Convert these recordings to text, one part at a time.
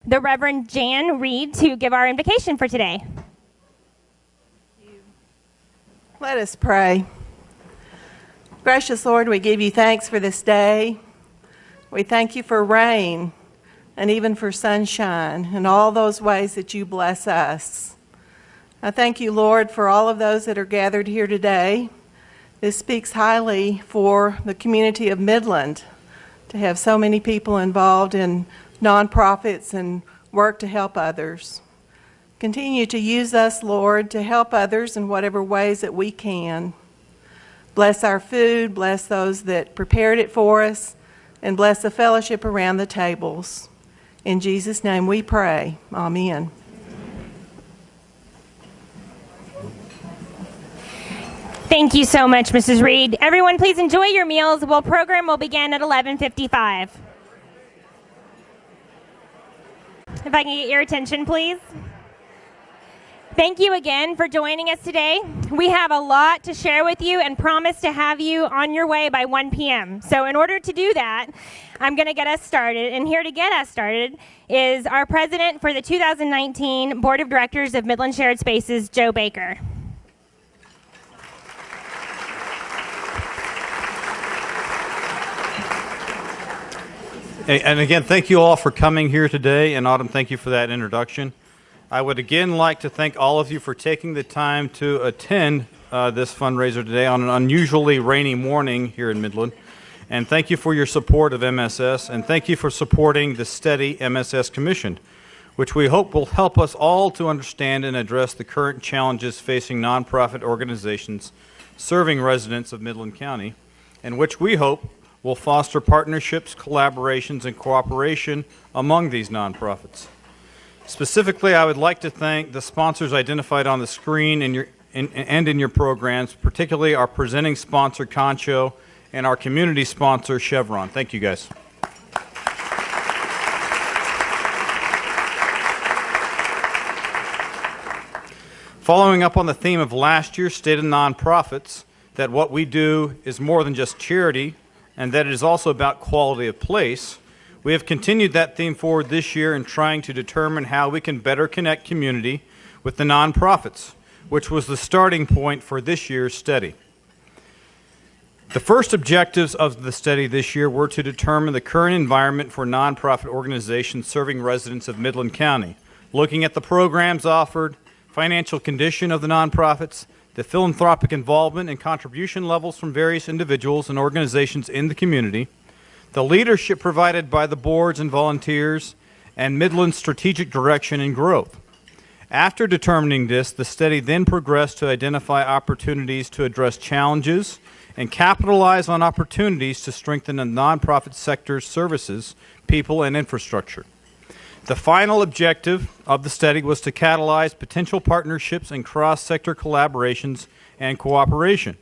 the Reverend Jan Reed to give our invocation for today. Let us pray. Gracious Lord, we give you thanks for this day. We thank you for rain and even for sunshine and all those ways that you bless us. I thank you, Lord, for all of those that are gathered here today. This speaks highly for the community of Midland to have so many people involved in nonprofits and work to help others. Continue to use us, Lord, to help others in whatever ways that we can. Bless our food, bless those that prepared it for us, and bless the fellowship around the tables. In Jesus' name we pray. Amen. Thank you so much, Mrs. Reed. Everyone, please enjoy your meals. The program will begin at 11:55. If I can get your attention, please. Thank you again for joining us today. We have a lot to share with you and promise to have you on your way by 1 p.m. So in order to do that, I'm going to get us started. And here to get us started is our president for the 2019 Board of Directors of Midland Shared Spaces, Joe Baker. And again, thank you all for coming here today. And Autumn, thank you for that introduction. I would again like to thank all of you for taking the time to attend this fundraiser today on an unusually rainy morning here in Midland. And thank you for your support of MSS, and thank you for supporting the steady MSS Commission, which we hope will help us all to understand and address the current challenges facing nonprofit organizations serving residents of Midland County, and which we hope will foster partnerships, collaborations, and cooperation among these nonprofits. Specifically, I would like to thank the sponsors identified on the screen and in your programs, particularly our presenting sponsor, Concho, and our community sponsor, Chevron. Thank you, guys. Following up on the theme of last year's State of Nonprofits, that what we do is more than just charity, and that it is also about quality of place, we have continued that theme forward this year in trying to determine how we can better connect community with the nonprofits, which was the starting point for this year's study. The first objectives of the study this year were to determine the current environment for nonprofit organizations serving residents of Midland County, looking at the programs offered, financial condition of the nonprofits, the philanthropic involvement and contribution levels from various individuals and organizations in the community, the leadership provided by the boards and volunteers, and Midland's strategic direction and growth. After determining this, the study then progressed to identify opportunities to address challenges and capitalize on opportunities to strengthen the nonprofit sector's services, people, and infrastructure. The final objective of the study was to catalyze potential partnerships and cross-sector collaborations and cooperation.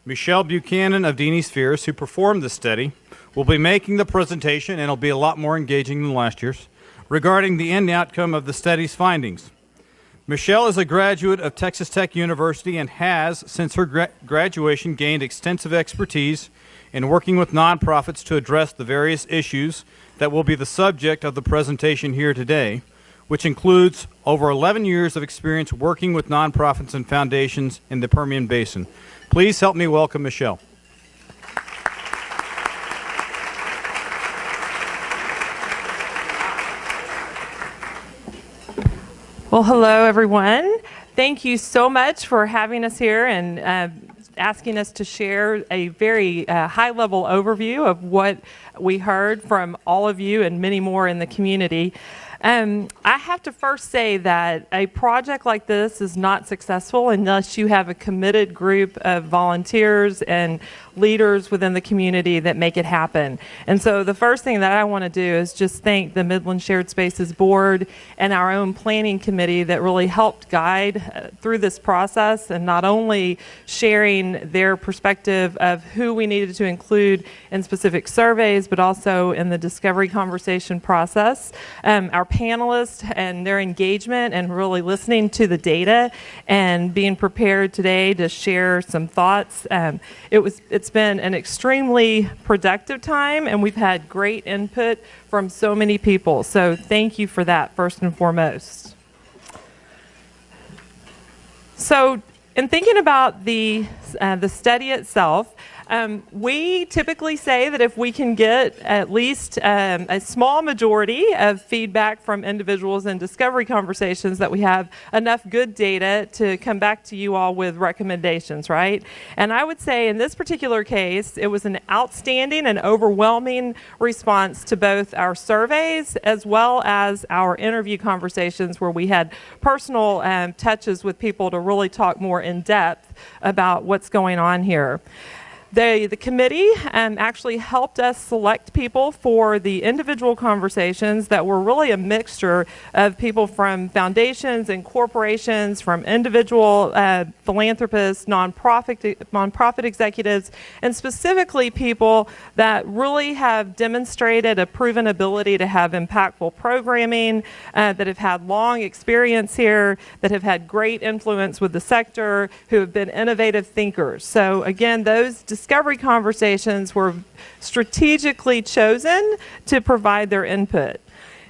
Michelle Buchanan of Dini Spheris, who performed the study, will be making the presentation, and it'll be a lot more engaging than last year's, regarding the end outcome of the study's findings. Michelle is a graduate of Texas Tech University and has, since her graduation, gained extensive expertise in working with nonprofits to address the various issues that will be the subject of the presentation here today, which includes over 11 years of experience working with nonprofits and foundations in the Permian Basin. Please help me welcome Michelle. Well, hello, everyone. Thank you so much for having us here and asking us to share a very high-level overview of what we heard from all of you and many more in the community. I have to first say that a project like this is not successful unless you have a committed group of volunteers and leaders within the community that make it happen. And so the first thing that I want to do is just thank the Midland Shared Spaces Board and our own planning committee that really helped guide through this process, and not only sharing their perspective of who we needed to include in specific surveys, but also in the discovery conversation process. Our panelists and their engagement and really listening to the data and being prepared today to share some thoughts. It's been an extremely productive time, and we've had great input from so many people. So thank you for that, first and foremost. So in thinking about the study itself, we typically say that if we can get at least a small majority of feedback from individuals in discovery conversations, that we have enough good data to come back to you all with recommendations, right? And I would say in this particular case, it was an outstanding and overwhelming response to both our surveys as well as our interview conversations, where we had personal touches with people to really talk more in depth about what's going on here. The committee actually helped us select people for the individual conversations that were really a mixture of people from foundations and corporations, from individual philanthropists, nonprofit executives, and specifically people that really have demonstrated a proven ability to have impactful programming, that have had long experience here, that have had great influence with the sector, who have been innovative thinkers. So again, those discovery conversations were strategically chosen to provide their input.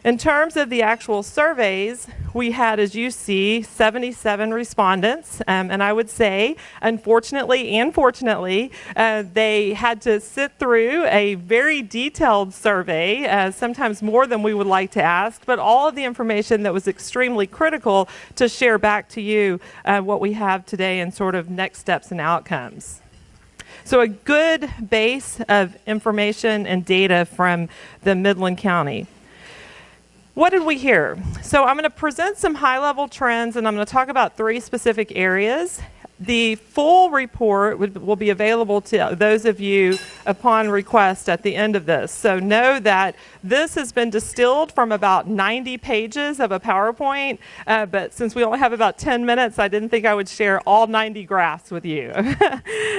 In terms of the actual surveys, we had, as you see, 77 respondents, and I would say, unfortunately and fortunately, they had to sit through a very detailed survey, sometimes more than we would like to ask, but all of the information that was extremely critical to share back to you what we have today and sort of next steps and outcomes. So a good base of information and data from the Midland County. What did we hear? So I'm going to present some high-level trends, and I'm going to talk about 3 specific areas. The full report will be available to those of you upon request at the end of this. So know that this has been distilled from about 90 pages of a PowerPoint, but since we only have about 10 minutes, I didn't think I would share all 90 graphs with you.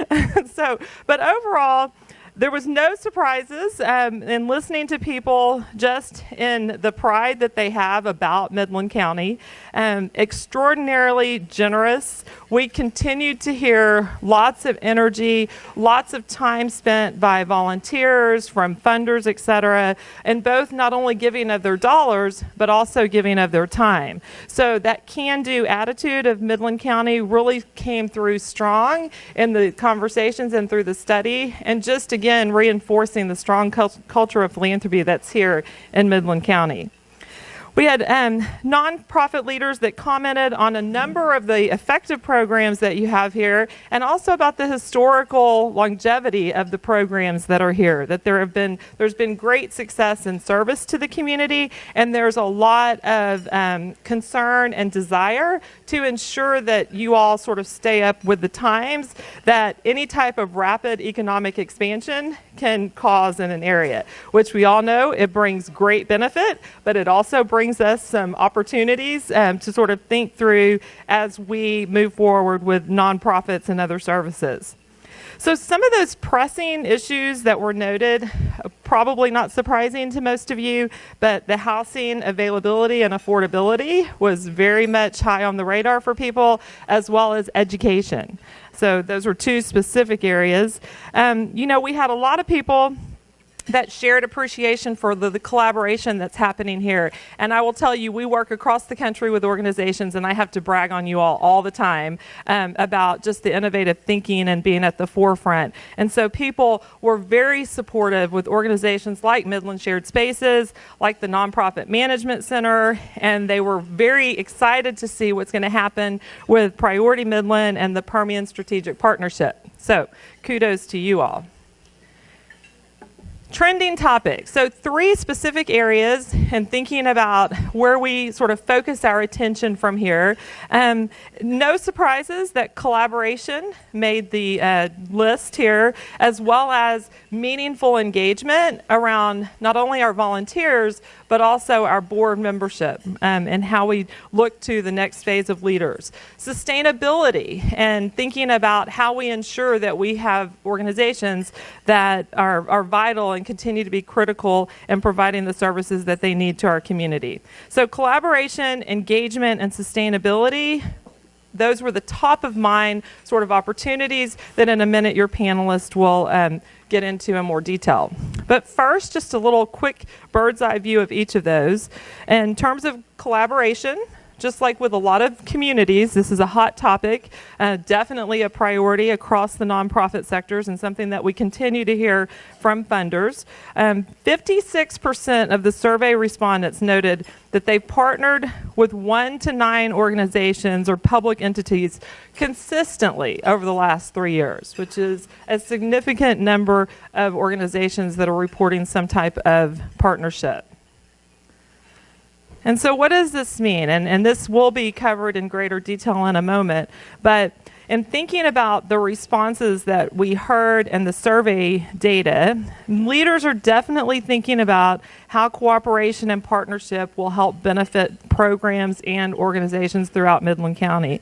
But overall, there was no surprises in listening to people, just in the pride that they have about Midland County. Extraordinarily generous. We continued to hear lots of energy, lots of time spent by volunteers, from funders, etc., and both not only giving of their dollars, but also giving of their time. So that can-do attitude of Midland County really came through strong in the conversations and through the study, and just again reinforcing the strong culture of philanthropy that's here in Midland County. We had nonprofit leaders that commented on a number of the effective programs that you have here, and also about the historical longevity of the programs that are here, that there's been great success in service to the community, and there's a lot of concern and desire to ensure that you all sort of stay up with the times that any type of rapid economic expansion can cause in an area, which we all know it brings great benefit, but it also brings us some opportunities to sort of think through as we move forward with nonprofits and other services. So some of those pressing issues that were noted, probably not surprising to most of you, but the housing availability and affordability was very much high on the radar for people, as well as education. So those were 2 specific areas. We had a lot of people that shared appreciation for the collaboration that's happening here. And I will tell you, we work across the country with organizations, and I have to brag on you all the time about just the innovative thinking and being at the forefront. And so people were very supportive with organizations like Midland Shared Spaces, like the Nonprofit Management Center, and they were very excited to see what's going to happen with Priority Midland and the Permian Strategic Partnership. So kudos to you all. Trending topics. So 3 specific areas, and thinking about where we sort of focus our attention from here. No surprises that collaboration made the list here, as well as meaningful engagement around not only our volunteers, but also our board membership and how we look to the next phase of leaders. Sustainability, and thinking about how we ensure that we have organizations that are vital in and continue to be critical in providing the services that they need to our community. So collaboration, engagement, and sustainability, those were the top of mind sort of opportunities that in a minute your panelists will get into in more detail. But first, just a little quick bird's eye view of each of those. In terms of collaboration, just like with a lot of communities, this is a hot topic, definitely a priority across the nonprofit sectors and something that we continue to hear from funders. 56% of the survey respondents noted that they've partnered with 1 to 9 organizations or public entities consistently over the last 3 years, which is a significant number of organizations that are reporting some type of partnership. And so what does this mean? And this will be covered in greater detail in a moment. But in thinking about the responses that we heard in the survey data, leaders are definitely thinking about how cooperation and partnership will help benefit programs and organizations throughout Midland County.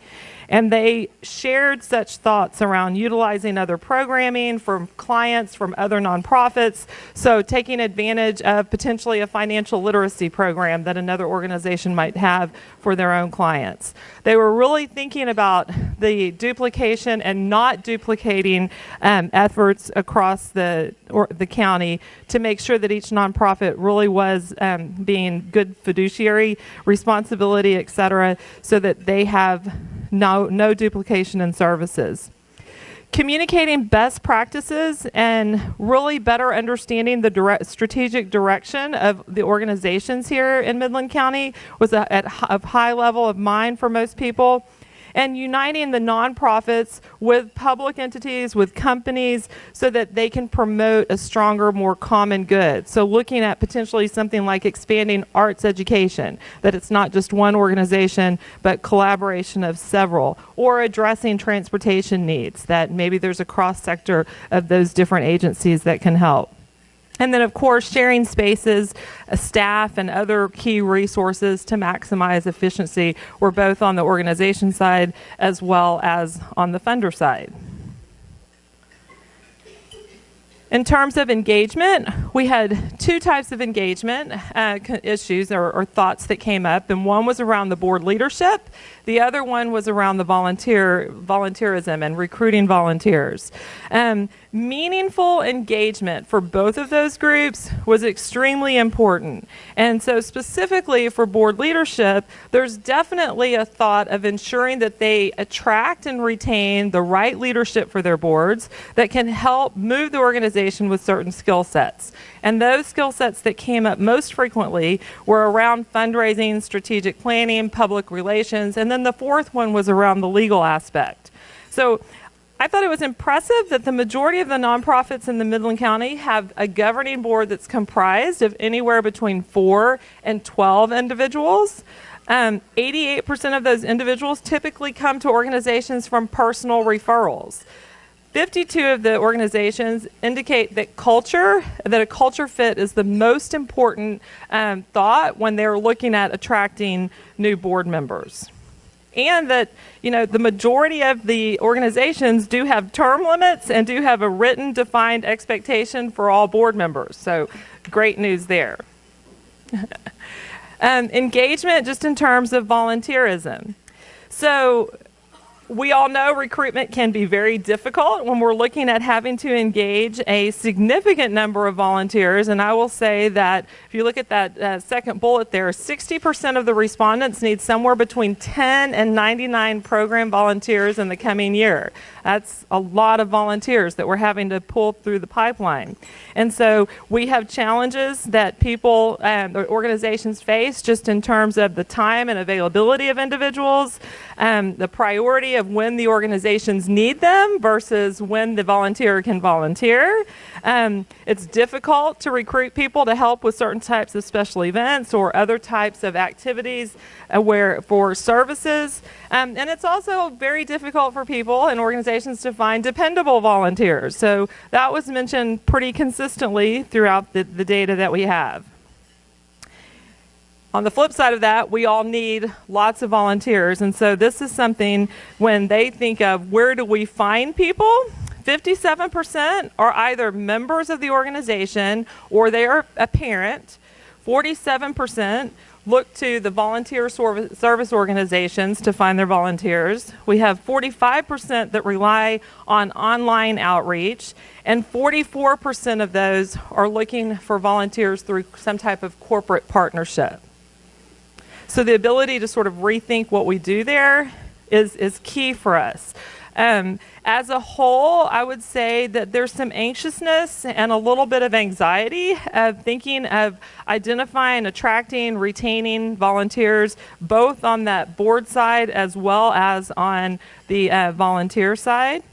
And they shared such thoughts around utilizing other programming from clients, from other nonprofits, so taking advantage of potentially a financial literacy program that another organization might have for their own clients. They were really thinking about the duplication and not duplicating efforts across the county to make sure that each nonprofit really was being good fiduciary responsibility, et cetera, so that they have no duplication in services. Communicating best practices and really better understanding the strategic direction of the organizations here in Midland County was at a high level of mind for most people. And uniting the nonprofits with public entities, with companies, so that they can promote a stronger, more common good. So looking at potentially something like expanding arts education, that it's not just one organization, but collaboration of several, or addressing transportation needs, that maybe there's a cross-sector of those different agencies that can help. And then, of course, sharing spaces, staff, and other key resources to maximize efficiency were both on the organization side as well as on the funder side. In terms of engagement, we had 2 types of engagement issues or thoughts that came up, and one was around the board leadership. The other one was around the volunteerism and recruiting volunteers. Meaningful engagement for both of those groups was extremely important. And so specifically for board leadership, there's definitely a thought of ensuring that they attract and retain the right leadership for their boards that can help move the organization with certain skill sets. And those skill sets that came up most frequently were around fundraising, strategic planning, public relations, and then the fourth one was around the legal aspect. So I thought it was impressive that the majority of the nonprofits in the Midland County have a governing board that's comprised of anywhere between 4 and 12 individuals. 88% of those individuals typically come to organizations from personal referrals. 52 of the organizations indicate that a culture fit is the most important thought when they're looking at attracting new board members. And that, the majority of the organizations do have term limits and do have a written defined expectation for all board members. So great news there. Engagement just in terms of volunteerism. So we all know recruitment can be very difficult when we're looking at having to engage a significant number of volunteers. And I will say that if you look at that second bullet there, 60% of the respondents need somewhere between 10 and 99 program volunteers in the coming year. That's a lot of volunteers that we're having to pull through the pipeline. And so we have challenges that people or organizations face just in terms of the time and availability of individuals, the priority of when the organizations need them versus when the volunteer can volunteer. It's difficult to recruit people to help with certain types of special events or other types of activities for services. And it's also very difficult for people and organizations to find dependable volunteers. So that was mentioned pretty consistently throughout the data that we have. On the flip side of that, we all need lots of volunteers. And so this is something when they think of where do we find people, 57% are either members of the organization or they are a parent. 47% look to the volunteer service organizations to find their volunteers. We have 45% that rely on online outreach, and 44% of those are looking for volunteers through some type of corporate partnership. So the ability to sort of rethink what we do there is key for us. As a whole, I would say that there's some anxiousness and a little bit of anxiety of thinking of identifying, attracting, retaining volunteers, both on that board side as well as on the volunteer side.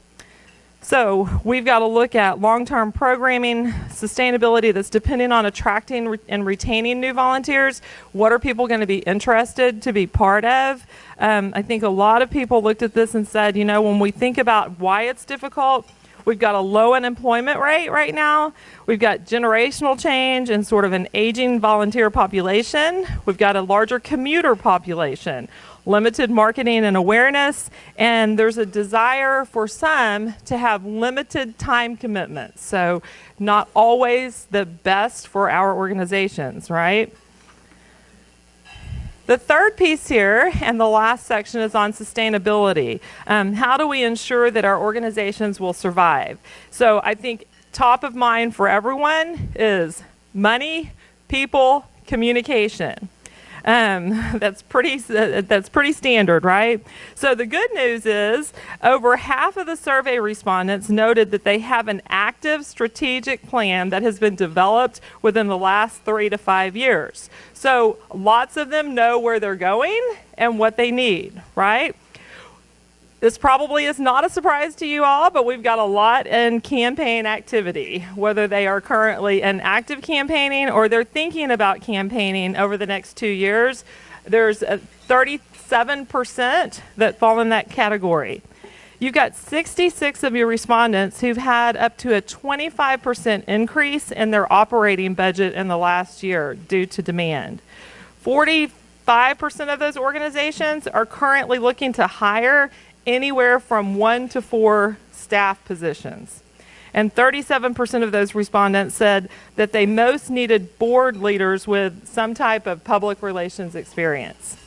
So we've got to look at long-term programming, sustainability that's depending on attracting and retaining new volunteers. What are people going to be interested to be part of? I think a lot of people looked at this and said, you know, when we think about why it's difficult, we've got a low unemployment rate right now. We've got generational change and sort of an aging volunteer population. We've got a larger commuter population, limited marketing and awareness, and there's a desire for some to have limited time commitments. So not always the best for our organizations, right? The third piece here, and the last section, is on sustainability. How do we ensure that our organizations will survive? So I think top of mind for everyone is money, people, communication. That's pretty standard, right? So the good news is over half of the survey respondents noted that they have an active strategic plan that has been developed within the last 3 to 5 years. So lots of them know where they're going and what they need, right? This probably is not a surprise to you all, but we've got a lot in campaign activity, whether they are currently in active campaigning or they're thinking about campaigning over the next 2 years. There's 37% that fall in that category. You've got 66 of your respondents who've had up to a 25% increase in their operating budget in the last year due to demand. 45% of those organizations are currently looking to hire anywhere from 1 to 4 staff positions. And 37% of those respondents said that they most needed board leaders with some type of public relations experience.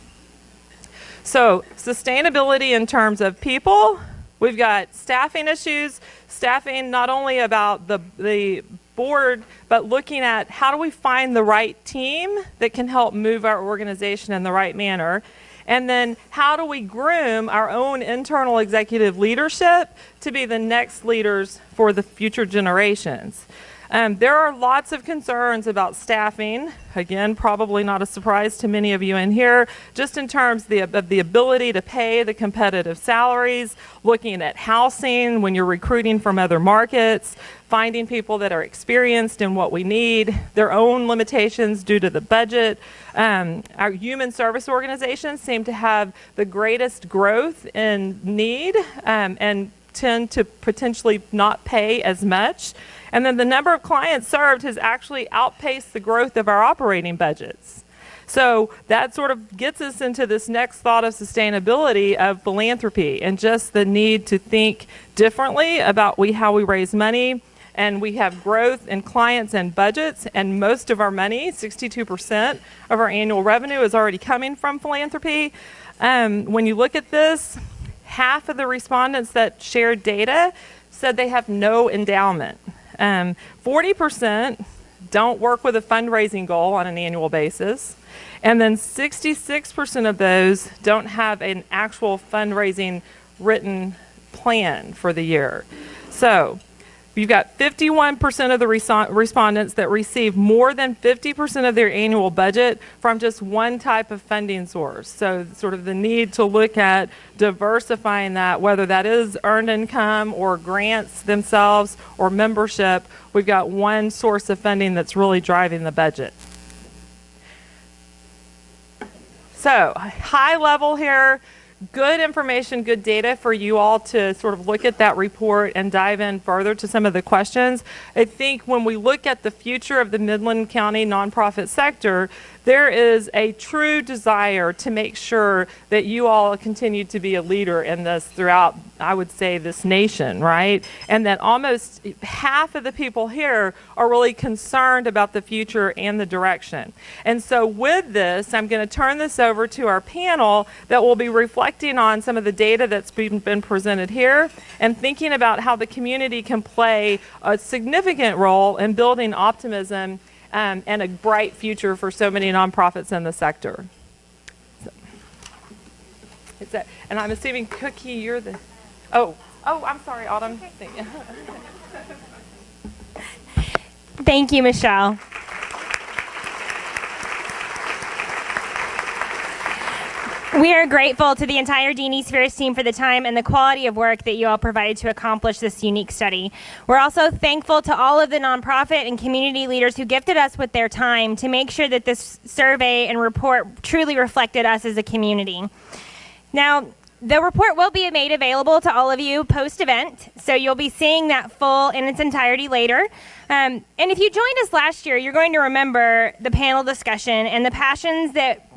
So sustainability in terms of people, we've got staffing issues, staffing not only about the board, but looking at how do we find the right team that can help move our organization in the right manner. And then how do we groom our own internal executive leadership to be the next leaders for the future generations? There are lots of concerns about staffing. Again, probably not a surprise to many of you in here, just in terms of the ability to pay the competitive salaries, looking at housing when you're recruiting from other markets, finding people that are experienced in what we need, their own limitations due to the budget. Our human service organizations seem to have the greatest growth in need and tend to potentially not pay as much. And then the number of clients served has actually outpaced the growth of our operating budgets. So that sort of gets us into this next thought of sustainability of philanthropy and just the need to think differently about how we raise money. And we have growth in clients and budgets, and most of our money, 62% of our annual revenue, is already coming from philanthropy. When you look at this, half of the respondents that shared data said they have no endowment. 40% don't work with a fundraising goal on an annual basis. And then 66% of those don't have an actual fundraising written plan for the year. So you've got 51% of the respondents that receive more than 50% of their annual budget from just one type of funding source. So sort of the need to look at diversifying that, whether that is earned income or grants themselves or membership. We've got one source of funding that's really driving the budget. So high level here. Good information, good data for you all to sort of look at that report and dive in further to some of the questions. I think when we look at the future of the Midland County nonprofit sector, there is a true desire to make sure that you all continue to be a leader in this throughout, I would say, this nation, right? And that almost half of the people here are really concerned about the future and the direction. And so with this, I'm going to turn this over to our panel that will be reflecting on some of the data that's been presented here and thinking about how the community can play a significant role in building optimism and a bright future for so many nonprofits in the sector. So, and I'm assuming, Cookie, you're the... Oh, I'm sorry, Autumn. Thank you, Michelle. We are grateful to the entire Dini Spheris team for the time and the quality of work that you all provided to accomplish this unique study. We're also thankful to all of the nonprofit and community leaders who gifted us with their time to make sure that this survey and report truly reflected us as a community. Now, the report will be made available to all of you post-event, so you'll be seeing that full in its entirety later. And if you joined us last year, you're going to remember the panel discussion and the passions that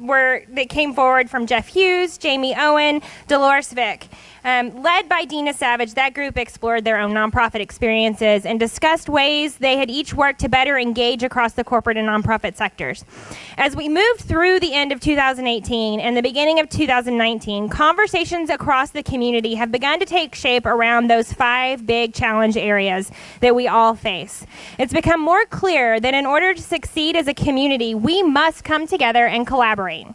came forward from Jeff Hughes, Jamie Owen, Dolores Vick. Led by Dina Savage, that group explored their own nonprofit experiences and discussed ways they had each worked to better engage across the corporate and nonprofit sectors. As we moved through the end of 2018 and the beginning of 2019, conversations across the community have begun to take shape around those 5 big challenge areas that we all face. It's become more clear that in order to succeed as a community, we must come together and collaborate.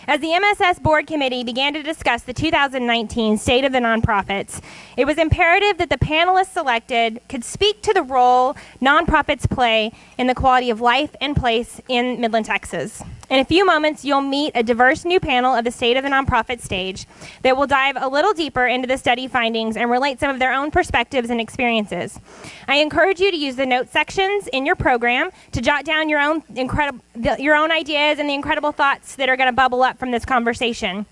As the MSS Board Committee began to discuss the 2019 State of the Nonprofits, it was imperative that the panelists selected could speak to the role nonprofits play in the quality of life and place in Midland, Texas. In a few moments, you'll meet a diverse new panel of the State of the Nonprofit stage that will dive a little deeper into the study findings and relate some of their own perspectives and experiences. I encourage you to use the note sections in your program to jot down your own ideas and the incredible thoughts that are going to bubble up from this conversation.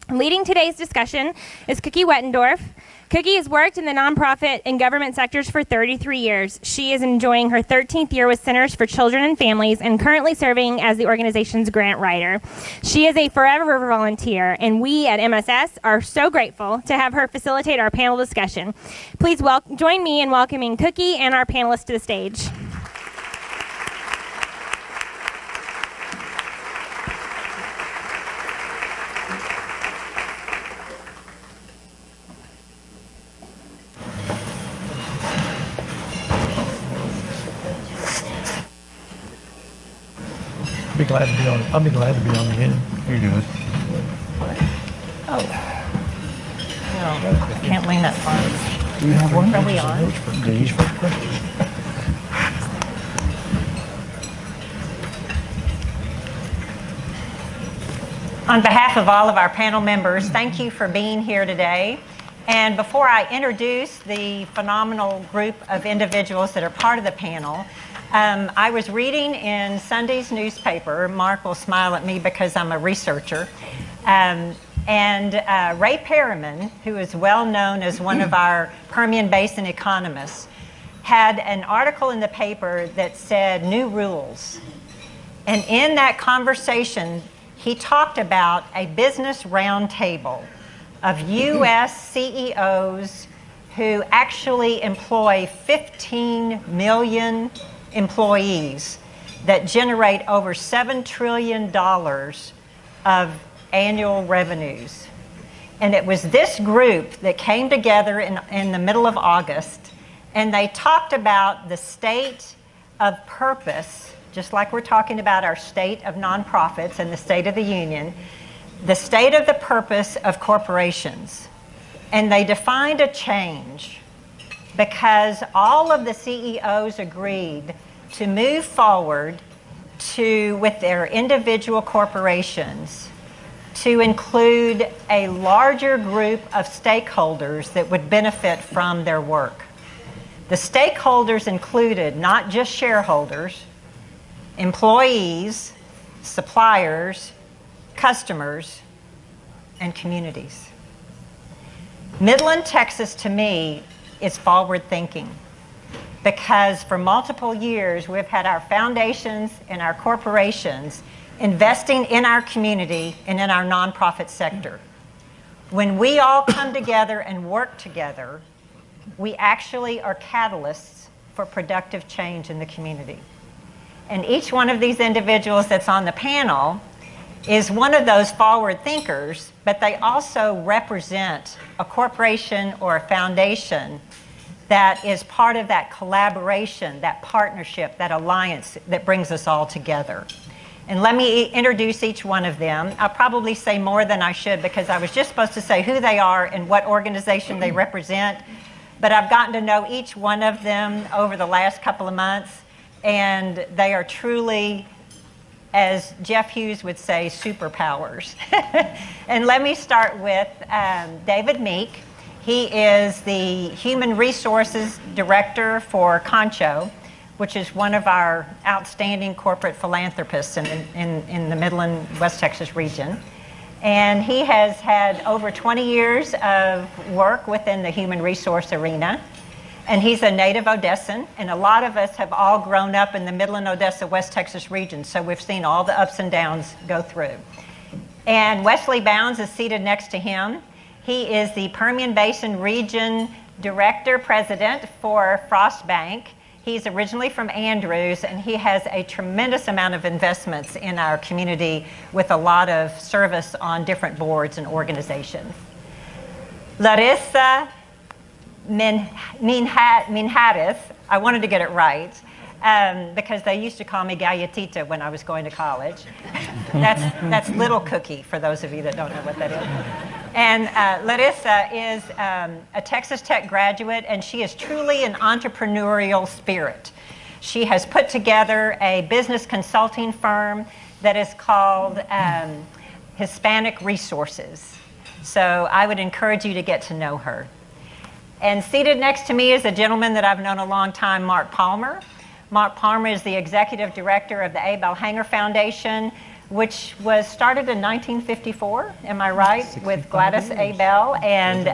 Leading today's discussion is Cookie Wetendorf. Cookie has worked in the nonprofit and government sectors for 33 years. She is enjoying her 13th year with Centers for Children and Families and currently serving as the organization's grant writer. She is a forever volunteer, and we at MSS are so grateful to have her facilitate our panel discussion. Please join me in welcoming Cookie and our panelists to the stage. I'll be glad to be on the end. You're good. Oh. No, can't lean that far. Do you have one? Are we on? On behalf of all of our panel members, thank you for being here today. And before I introduce the phenomenal group of individuals that are part of the panel, I was reading in Sunday's newspaper. Mark will smile at me because I'm a researcher. And Ray Perriman, who is well known as one of our Permian Basin economists, had an article in the paper that said new rules. And in that conversation, he talked about a business roundtable of U.S. CEOs who actually employ 15 million employees that generate over $7 trillion of annual revenues. And it was this group that came together in the middle of August, and they talked about the state of purpose, just like we're talking about our state of nonprofits and the state of the union, the state of the purpose of corporations. And they defined a change because all of the CEOs agreed to move forward with their individual corporations to include a larger group of stakeholders that would benefit from their work. The stakeholders included not just shareholders, employees, suppliers, customers, and communities. Midland, Texas, to me, is forward thinking because for multiple years we've had our foundations and our corporations investing in our community and in our nonprofit sector. When we all come together and work together, we actually are catalysts for productive change in the community. And each one of these individuals that's on the panel is one of those forward thinkers, but they also represent a corporation or a foundation that is part of that collaboration, that partnership, that alliance that brings us all together. And let me introduce each one of them. I'll probably say more than I should because I was just supposed to say who they are and what organization they represent, but I've gotten to know each one of them over the last couple of months, and they are truly, as Jeff Hughes would say, superpowers. And let me start with David Meek. He is the Human Resources Director for Concho, which is one of our outstanding corporate philanthropists in the Midland, West Texas region. And he has had over 20 years of work within the human resource arena. And he's a native Odessan, and a lot of us have all grown up in the Midland, Odessa, West Texas region, so we've seen all the ups and downs go through. And Wesley Bownds is seated next to him. He is the Permian Basin Region Director President for Frost Bank. He's originally from Andrews, and he has a tremendous amount of investments in our community with a lot of service on different boards and organizations. Larissa Minjarez, I wanted to get it right, because they used to call me Galletita when I was going to college. That's Little Cookie, for those of you that don't know what that is. And Larissa is a Texas Tech graduate, and she is truly an entrepreneurial spirit. She has put together a business consulting firm that is called Hispanic Resources. So I would encourage you to get to know her. And seated next to me is a gentleman that I've known a long time, Mark Palmer. Mark Palmer is the executive director of the Abell-Hanger Foundation, which was started in 1954, am I right, with Gladys Abell and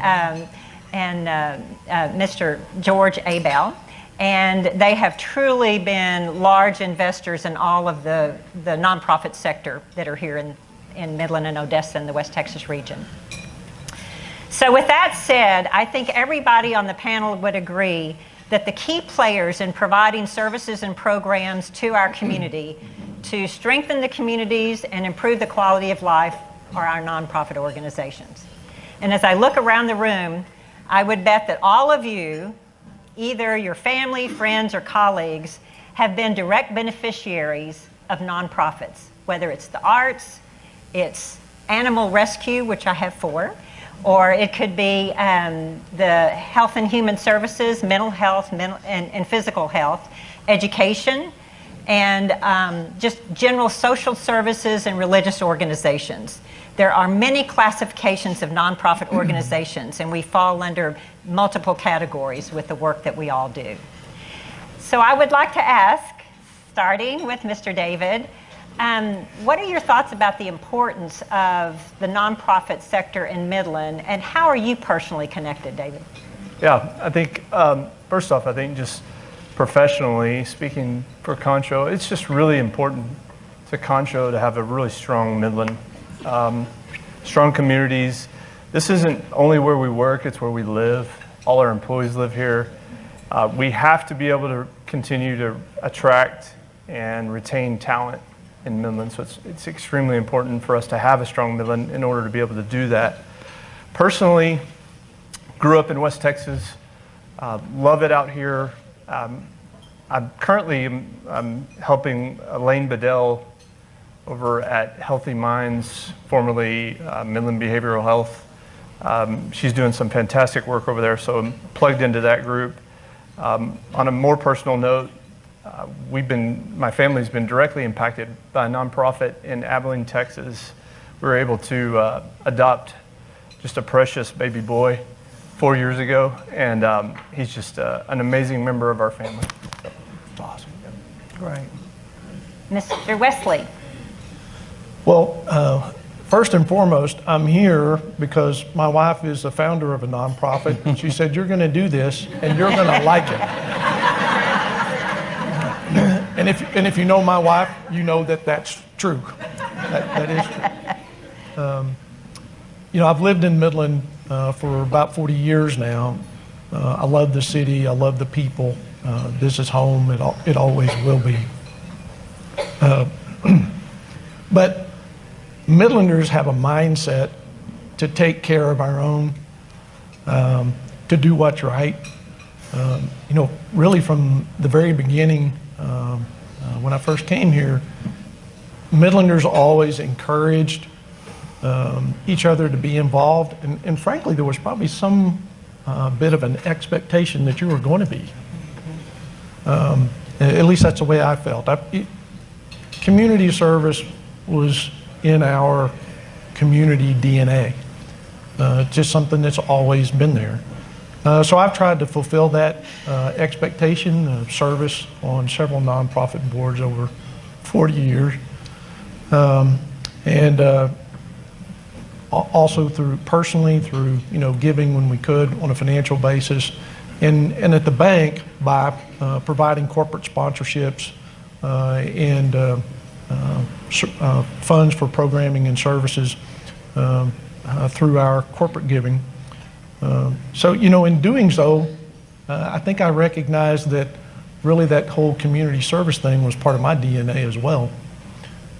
Mr. George Abell. And they have truly been large investors in all of the nonprofit sector that are here in Midland and Odessa in the West Texas region. So with that said, I think everybody on the panel would agree that the key players in providing services and programs to our community to strengthen the communities and improve the quality of life are our nonprofit organizations. And as I look around the room, I would bet that all of you, either your family, friends, or colleagues, have been direct beneficiaries of nonprofits, whether it's the arts, it's animal rescue, which I have 4, or it could be the health and human services, mental health, and physical health, education, and just general social services and religious organizations. There are many classifications of nonprofit organizations, and we fall under multiple categories with the work that we all do. So I would like to ask, starting with Mr. David, what are your thoughts about the importance of the nonprofit sector in Midland, and how are you personally connected, David? Yeah, I think, first off, I think just professionally, speaking for Concho, it's just really important to Concho to have a really strong Midland, strong communities. This isn't only where we work, it's where we live. All our employees live here. We have to be able to continue to attract and retain talent in Midland, so it's extremely important for us to have a strong Midland in order to be able to do that. Personally, grew up in West Texas, love it out here. I'm currently helping Elaine Bedell over at Healthy Minds, formerly Midland Behavioral Health. She's doing some fantastic work over there, so I'm plugged into that group. On a more personal note, my family's been directly impacted by a nonprofit in Abilene, Texas. We were able to adopt just a precious baby boy 4 years ago, and he's just an amazing member of our family. So, awesome. Great. Mr. Wesley. Well, first and foremost, I'm here because my wife is the founder of a nonprofit, and she said, "You're going to do this, and you're going to like it." And if you know my wife, you know that that's true. That is true. I've lived in Midland for about 40 years now. I love the city. I love the people. This is home. It always will be. But Midlanders have a mindset to take care of our own, to do what's right. Really from the very beginning, when I first came here, Midlanders always encouraged each other to be involved, and frankly, there was probably some bit of an expectation that you were going to be. At least that's the way I felt. Community service was in our community DNA, just something that's always been there. So I've tried to fulfill that expectation of service on several nonprofit boards over 40 years. And also personally through giving when we could on a financial basis, and at the bank by providing corporate sponsorships and funds for programming and services through our corporate giving. So in doing so, I think I recognized that really that whole community service thing was part of my DNA as well.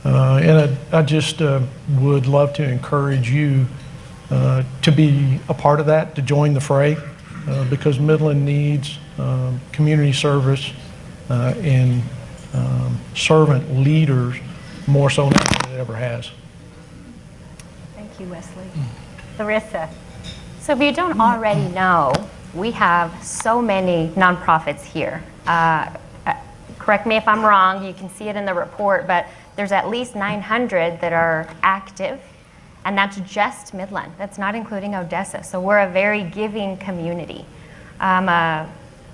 And I just would love to encourage you to be a part of that, to join the fray, because Midland needs community service and servant leaders more so now than it ever has. Thank you, Wesley. Larissa. So if you don't already know, we have so many nonprofits here. Correct me if I'm wrong, you can see it in the report, but there's at least 900 that are active, and that's just Midland. That's not including Odessa. So we're a very giving community. I'm a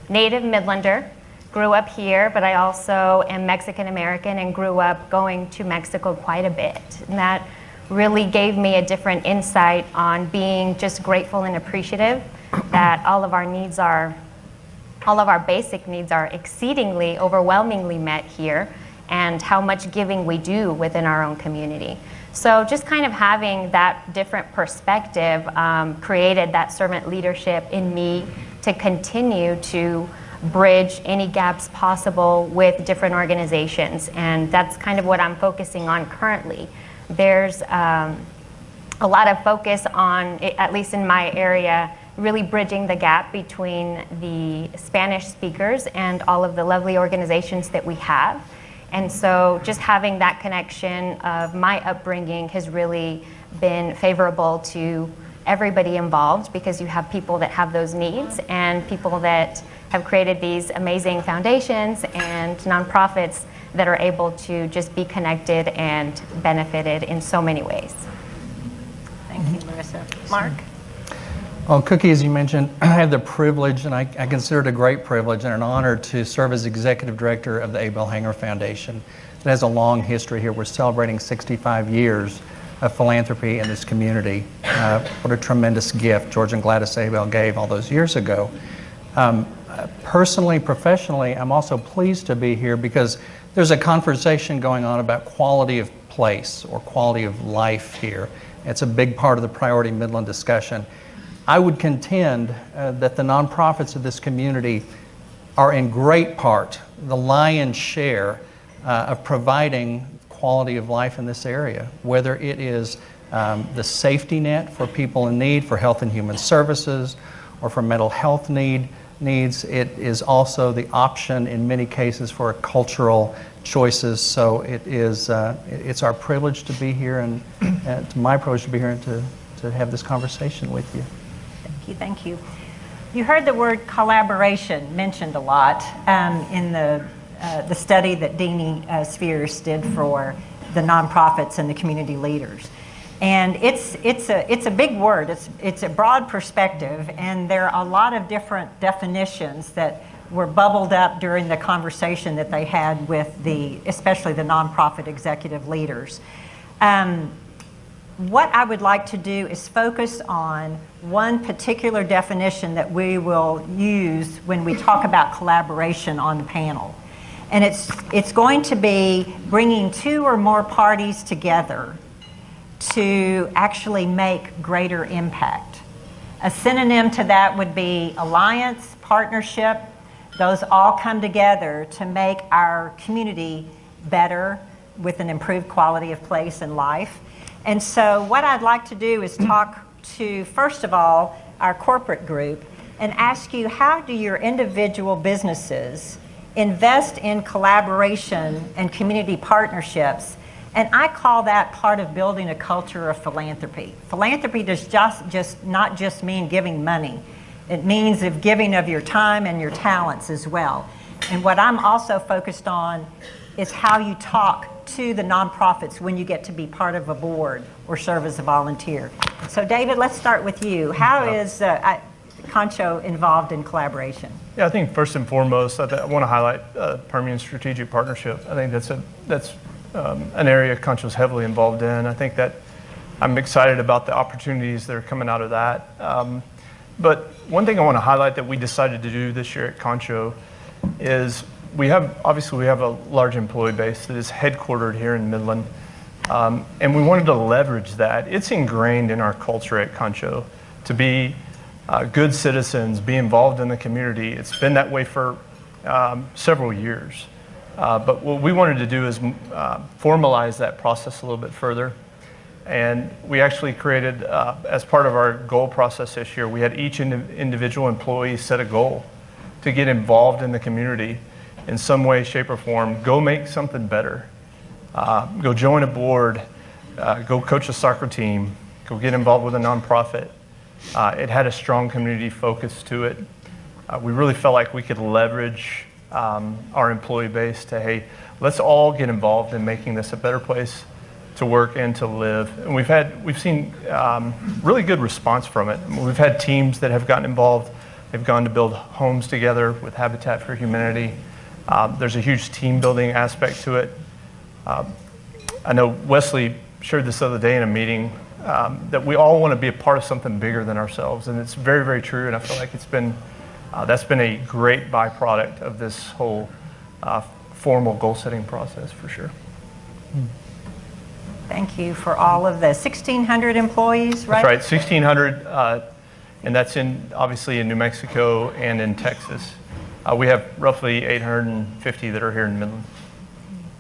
native Midlander, grew up here, but I also am Mexican American and grew up going to Mexico quite a bit. And that really gave me a different insight on being just grateful and appreciative that all of our basic needs are exceedingly, overwhelmingly met here, and how much giving we do within our own community. So just kind of having that different perspective created that servant leadership in me to continue to bridge any gaps possible with different organizations. And that's kind of what I'm focusing on currently. There's a lot of focus on, at least in my area, really bridging the gap between the Spanish speakers and all of the lovely organizations that we have. And so just having that connection of my upbringing has really been favorable to everybody involved, because you have people that have those needs and people that have created these amazing foundations and nonprofits that are able to just be connected and benefited in so many ways. Thank you, Larissa. Mark? Well, Cookie, as you mentioned, I have the privilege, and I consider it a great privilege and an honor to serve as Executive Director of the Abell-Hanger Foundation. It has a long history here. We're celebrating 65 years of philanthropy in this community. What a tremendous gift George and Gladys Abell gave all those years ago. Personally, professionally, I'm also pleased to be here because there's a conversation going on about quality of place or quality of life here. It's a big part of the Priority Midland discussion. I would contend that the nonprofits of this community are in great part the lion's share of providing quality of life in this area, whether it is the safety net for people in need, for health and human services, or for mental health needs. It is also the option in many cases for cultural choices. So it's our privilege to be here, and it's my privilege to be here and to have this conversation with you. Thank you. You heard the word collaboration mentioned a lot in the study that Dini Spheris did for the nonprofits and the community leaders. And it's a big word. It's a broad perspective, and there are a lot of different definitions that were bubbled up during the conversation that they had with especially the nonprofit executive leaders. What I would like to do is focus on one particular definition that we will use when we talk about collaboration on the panel. And it's going to be bringing 2 or more parties together to actually make greater impact. A synonym to that would be alliance, partnership. Those all come together to make our community better with an improved quality of place and life. And so what I'd like to do is talk to, first of all, our corporate group and ask you, how do your individual businesses invest in collaboration and community partnerships? And I call that part of building a culture of philanthropy. Philanthropy does just not just mean giving money. It means of giving of your time and your talents as well. And what I'm also focused on is how you talk to the nonprofits when you get to be part of a board or serve as a volunteer. So David, let's start with you. How is Concho involved in collaboration? Yeah, I think first and foremost, I want to highlight Permian Strategic Partnership. I think that's an area Concho's heavily involved in. I think that I'm excited about the opportunities that are coming out of that. But one thing I want to highlight that we decided to do this year at Concho is we have a large employee base that is headquartered here in Midland, and we wanted to leverage that. It's ingrained in our culture at Concho to be good citizens, be involved in the community. It's been that way for several years. But what we wanted to do is formalize that process a little bit further. And we actually created, as part of our goal process this year, we had each individual employee set a goal to get involved in the community in some way, shape, or form. Go make something better. Go join a board. Go coach a soccer team. Go get involved with a nonprofit. It had a strong community focus to it. We really felt like we could leverage our employee base to, hey, let's all get involved in making this a better place to work and to live. And we've seen really good response from it. We've had teams that have gotten involved. They've gone to build homes together with Habitat for Humanity. There's a huge team building aspect to it. I know Wesley shared this the other day in a meeting that we all want to be a part of something bigger than ourselves, and it's very, very true. And I feel like that's been a great byproduct of this whole formal goal-setting process for sure. Thank you for all of the 1,600 employees, right? That's right, 1,600, and that's obviously in New Mexico and in Texas. We have roughly 850 that are here in Midland.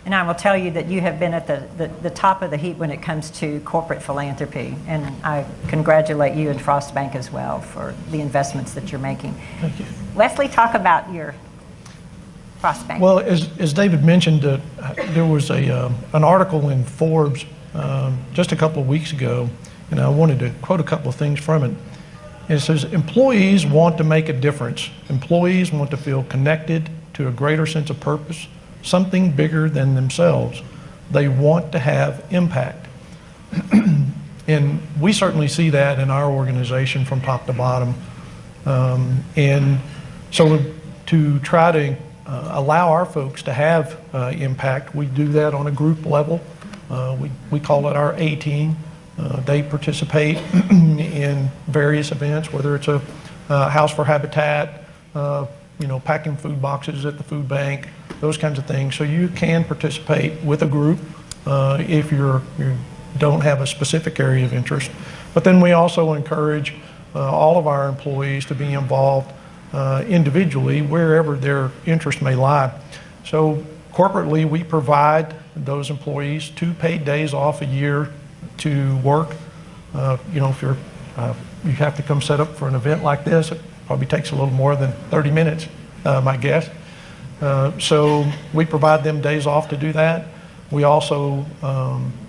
And I will tell you that you have been at the top of the heap when it comes to corporate philanthropy, and I congratulate you and Frost Bank as well for the investments that you're making. Thank you. Wesley, talk about your Frost Bank. Well, as David mentioned, there was an article in Forbes just a couple of weeks ago, and I wanted to quote a couple of things from it. It says, employees want to make a difference. Employees want to feel connected to a greater sense of purpose, something bigger than themselves. They want to have impact. And we certainly see that in our organization from top to bottom. And so to try to allow our folks to have impact, we do that on a group level. We call it our A team. They participate in various events, whether it's a House for Habitat, packing food boxes at the food bank, those kinds of things. So you can participate with a group if you don't have a specific area of interest. But then we also encourage all of our employees to be involved individually wherever their interest may lie. So corporately, we provide those employees 2 paid days off a year to work. If you have to come set up for an event like this, it probably takes a little more than 30 minutes, my guess. So we provide them days off to do that. We also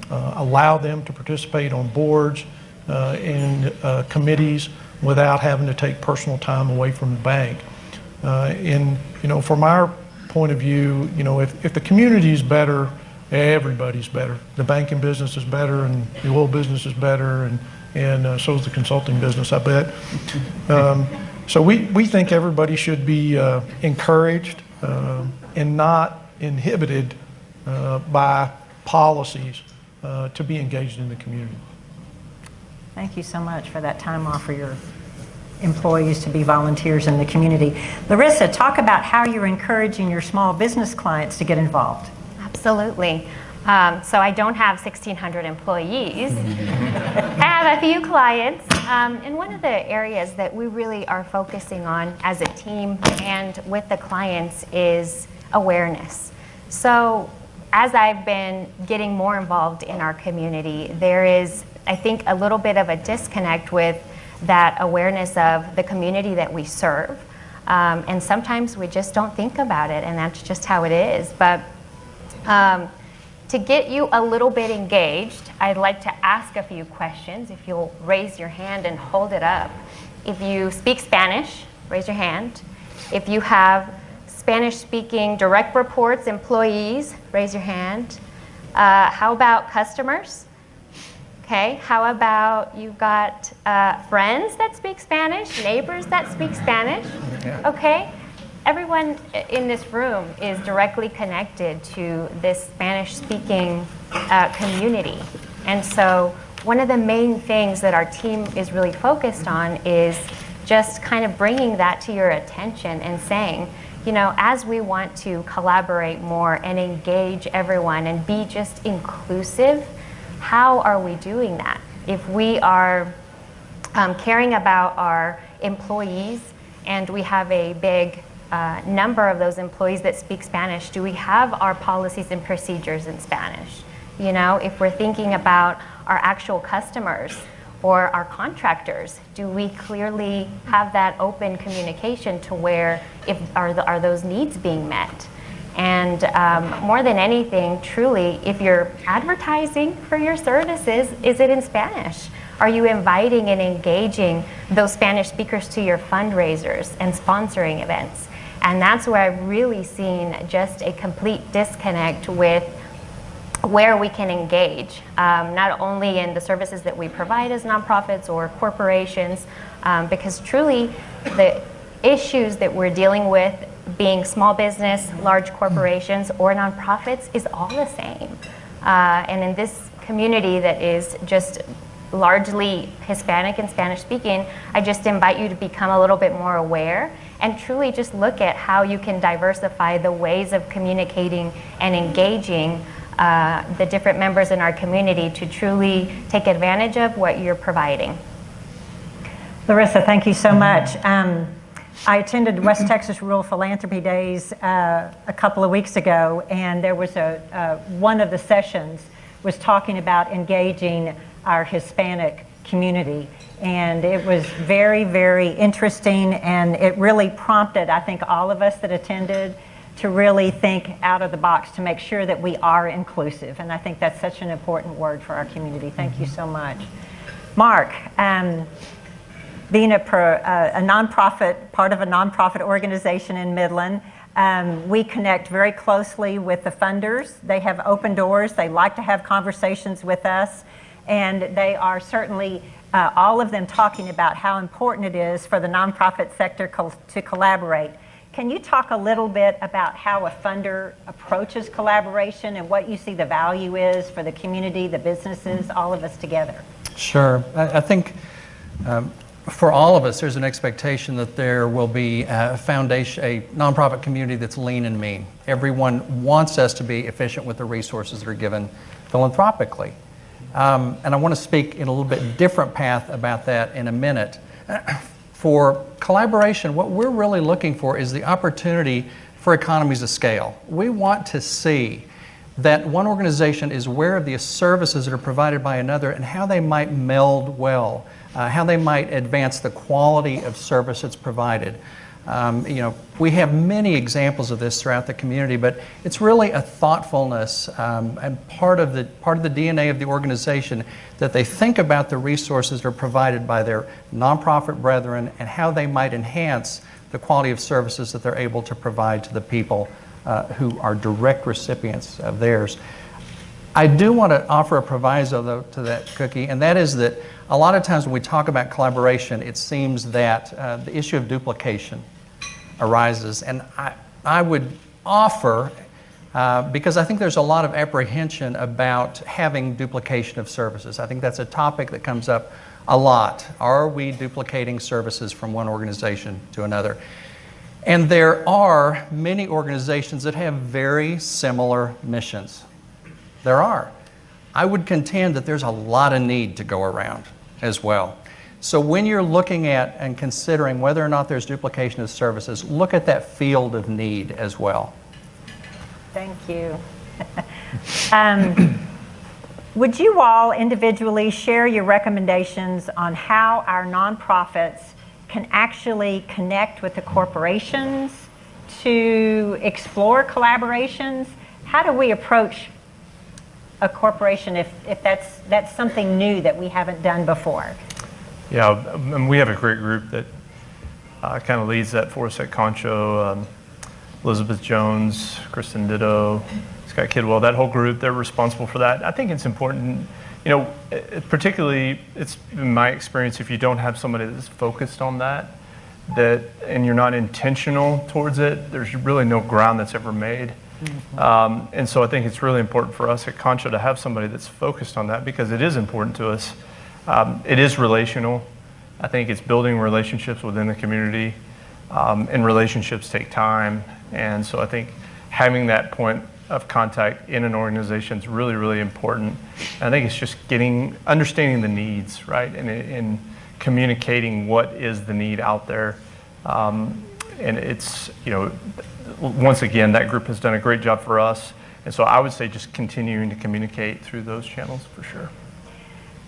allow them to participate on boards and committees without having to take personal time away from the bank. From our point of view, if the community is better, everybody's better. The banking business is better, and the oil business is better, and so is the consulting business, I bet. So we think everybody should be encouraged and not inhibited by policies to be engaged in the community. Thank you so much for that time off for your employees to be volunteers in the community. Larissa, talk about how you're encouraging your small business clients to get involved. Absolutely. So I don't have 1,600 employees. I have a few clients. And one of the areas that we really are focusing on as a team and with the clients is awareness. So as I've been getting more involved in our community, there is, I think, a little bit of a disconnect with that awareness of the community that we serve. And sometimes we just don't think about it, and that's just how it is. But to get you a little bit engaged, I'd like to ask a few questions. If you'll raise your hand and hold it up. If you speak Spanish, raise your hand. If you have Spanish-speaking direct reports, employees, raise your hand. How about customers? Okay, how about you've got friends that speak Spanish, neighbors that speak Spanish? Okay, everyone in this room is directly connected to this Spanish-speaking community. And so one of the main things that our team is really focused on is just kind of bringing that to your attention and saying, you know, as we want to collaborate more and engage everyone and be just inclusive, how are we doing that? If we are caring about our employees and we have a big number of those employees that speak Spanish, do we have our policies and procedures in Spanish? You know, if we're thinking about our actual customers or our contractors, do we clearly have that open communication to where are those needs being met? And more than anything, truly, if you're advertising for your services, is it in Spanish? Are you inviting and engaging those Spanish speakers to your fundraisers and sponsoring events? And that's where I've really seen just a complete disconnect with where we can engage, not only in the services that we provide as nonprofits or corporations, because truly the issues that we're dealing with being small business, large corporations, or nonprofits is all the same. And in this community that is just largely Hispanic and Spanish speaking, I just invite you to become a little bit more aware and truly just look at how you can diversify the ways of communicating and engaging the different members in our community to truly take advantage of what you're providing. Larissa, thank you so much. I attended West Texas Rural Philanthropy Days a couple of weeks ago, and there was one of the sessions was talking about engaging our Hispanic community. And it was very, very interesting, and it really prompted, I think, all of us that attended to really think out of the box to make sure that we are inclusive. And I think that's such an important word for our community. Thank you so much. Mark, being a nonprofit, part of a nonprofit organization in Midland, we connect very closely with the funders. They have open doors. They like to have conversations with us. And they are certainly, all of them talking about how important it is for the nonprofit sector to collaborate. Can you talk a little bit about how a funder approaches collaboration and what you see the value is for the community, the businesses, all of us together? Sure. I think for all of us, there's an expectation that there will be a foundation, a nonprofit community that's lean and mean. Everyone wants us to be efficient with the resources that are given philanthropically. And I want to speak in a little bit different path about that in a minute. For collaboration, what we're really looking for is the opportunity for economies of scale. We want to see that one organization is aware of the services that are provided by another and how they might meld well, how they might advance the quality of service that's provided. We have many examples of this throughout the community, but it's really a thoughtfulness and part of the DNA of the organization that they think about the resources that are provided by their nonprofit brethren and how they might enhance the quality of services that they're able to provide to the people who are direct recipients of theirs. I do want to offer a proviso, though, to that, Cookie, and that is that a lot of times when we talk about collaboration, it seems that the issue of duplication arises. And I would offer, because I think there's a lot of apprehension about having duplication of services. I think that's a topic that comes up a lot. Are we duplicating services from one organization to another? And there are many organizations that have very similar missions. There are. I would contend that there's a lot of need to go around as well. So when you're looking at and considering whether or not there's duplication of services, look at that field of need as well. Thank you. Would you all individually share your recommendations on how our nonprofits can actually connect with the corporations to explore collaborations? How do we approach a corporation if that's something new that we haven't done before? Yeah, and we have a great group that kind of leads that for us at Concho. Elizabeth Jones, Kristen Ditto, Scott Kidwell, that whole group, they're responsible for that. I think it's important, you know, particularly it's in my experience, if you don't have somebody that's focused on that and you're not intentional towards it, there's really no ground that's ever made. Mm-hmm. And so I think it's really important for us at Concho to have somebody that's focused on that because it is important to us. It is relational. I think it's building relationships within the community, and relationships take time. And so I think having that point of contact in an organization is really, really important. And I think it's just understanding the needs, right? And communicating what is the need out there. And it's, you know, once again, that group has done a great job for us. And so I would say just continuing to communicate through those channels for sure.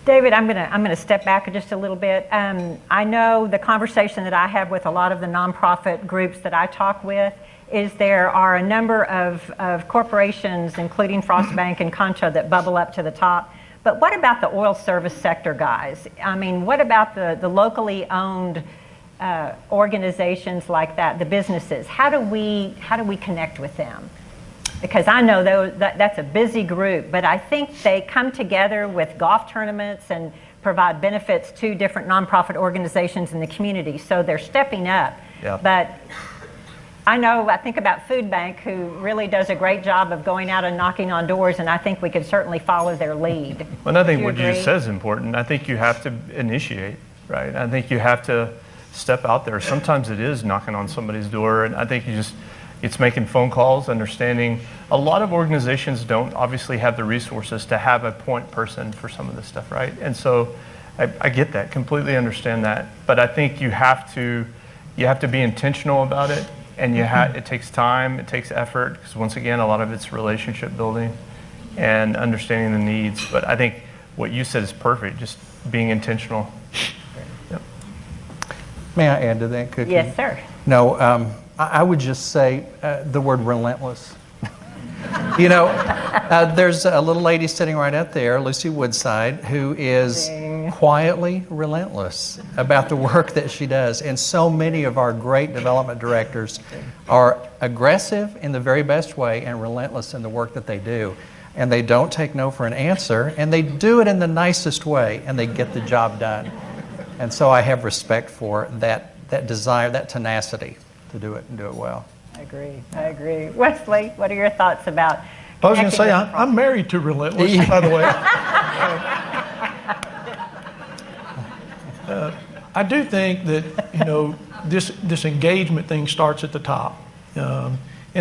David, I'm gonna step back just a little bit. I know the conversation that I have with a lot of the nonprofit groups that I talk with is there are a number of corporations, including Frostbank and Concho, that bubble up to the top. But what about the oil service sector guys? I mean, what about the locally owned organizations like that, the businesses? How do we connect with them? Because I know that's a busy group, but I think they come together with golf tournaments and provide benefits to different nonprofit organizations in the community. So they're stepping up. Yeah. But I think about Food Bank, who really does a great job of going out and knocking on doors, and I think we could certainly follow their lead. Well, and I think what you just said is important. I think you have to initiate, right? I think you have to step out there. Sometimes it is knocking on somebody's door, and I think it's making phone calls, understanding. A lot of organizations don't obviously have the resources to have a point person for some of this stuff, right? And so I get that, completely understand that. But I think you have to be intentional about it, and it takes time, it takes effort, because once again, a lot of it's relationship building and understanding the needs. But I think what you said is perfect, just being intentional. Yep. May I add to that, Cookie? Yes, sir. No, I would just say the word relentless. You know, there's a little lady sitting right out there, Lucy Woodside, who is quietly relentless about the work that she does. And so many of our great development directors are aggressive in the very best way and relentless in the work that they do. And they don't take no for an answer, and they do it in the nicest way, and they get the job done. And so I have respect for that desire, that tenacity to do it and do it well. I agree. Wesley, what are your thoughts about? I was going to say, I'm married to relentless, by the way. I do think that, you know, this engagement thing starts at the top. And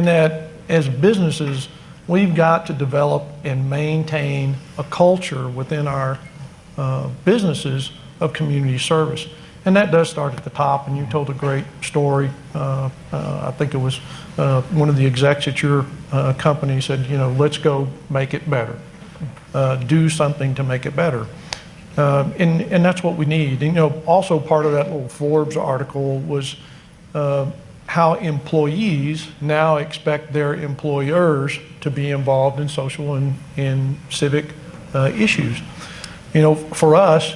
that as businesses, we've got to develop and maintain a culture within our businesses of community service. And that does start at the top, and you told a great story. I think it was one of the execs at your company said, you know, let's go make it better. Do something to make it better. And that's what we need. And, you know, also part of that little Forbes article was how employees now expect their employers to be involved in social and civic issues. You know, for us,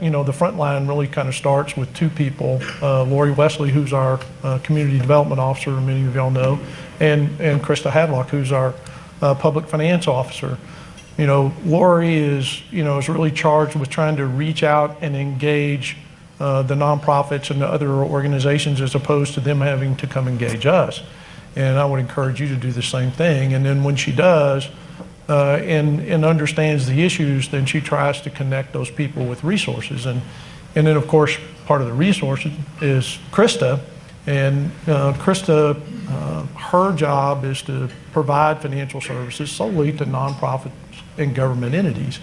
you know, the front line really kind of starts with two people, Lori Wesley, who's our community development officer, many of y'all know, and Krista Hadlock, who's our public finance officer. You know, Lori is really charged with trying to reach out and engage the nonprofits and the other organizations as opposed to them having to come engage us. And I would encourage you to do the same thing. And then when she does, and understands the issues, then she tries to connect those people with resources. And then, of course, part of the resources is Krista. And Krista, her job is to provide financial services solely to nonprofits and government entities.